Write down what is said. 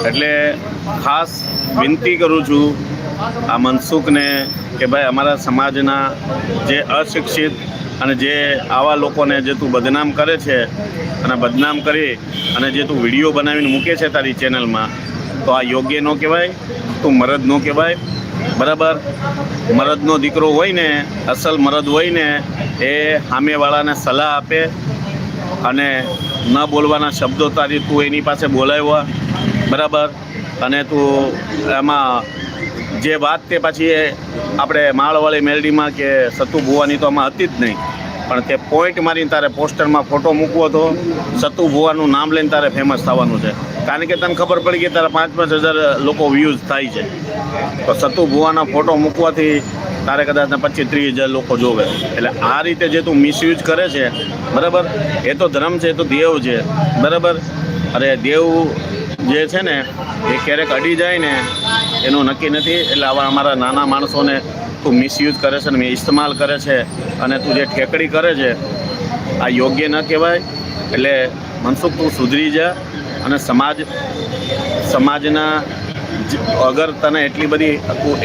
એટલે ખાસ વિનંતી કરું છું આ મનસુખને કે ભાઈ અમારા સમાજના જે અશિક્ષિત અને જે આવા લોકોને જે તું બદનામ કરે છે અને બદનામ કરી અને જે તું વિડીયો બનાવીને મૂકે છે તારી ચેનલમાં, તો આ યોગ્ય ન કહેવાય, તું મરદ ન કહેવાય. બરાબર? મરદનો દીકરો હોય ને, અસલ મરદ હોય ને, એ સામેવાળાને સલાહ આપે અને ન બોલવાના શબ્દો તારી તું એની પાસે બોલાવ્યા. બરાબર? અને તું એમાં જે વાત તે પાછી આપણે માળવાળી મેલડીમાં કે સતુ ભુવાની તો આમાં હતી જ નહીં, પણ તે પોઈન્ટ મારીને તારે પોસ્ટરમાં ફોટો મૂકવો હતો. સતુ ભુવાનું નામ લઈને તારે ફેમસ થવાનું છે, કારણ કે તને ખબર પડી કે તારા 5,000 લોકો વ્યૂઝ થાય છે. તો સતુ ભુવાના ફોટો મૂકવાથી તારે કદાચ 25,000-30,000 લોકો જોવે. એટલે આ રીતે જે તું મિસયુઝ કરે છે, બરાબર, એ તો ધર્મ છે, એ તો દેવ છે. બરાબર? અરે દેવ જે છે ને એ ક્યારેક અડી જાય ને એનું નક્કી નથી. એટલે આવા અમારા નાના માણસોને તું મિસયુઝ કરે છે ને ઇસ્તેમાલ કરે છે અને તું જે ઠેકડી કરે છે, આ યોગ્ય ન કહેવાય. એટલે મનસુખ તું સુધરી જા અને સમાજના અગર તને એટલી બધી તું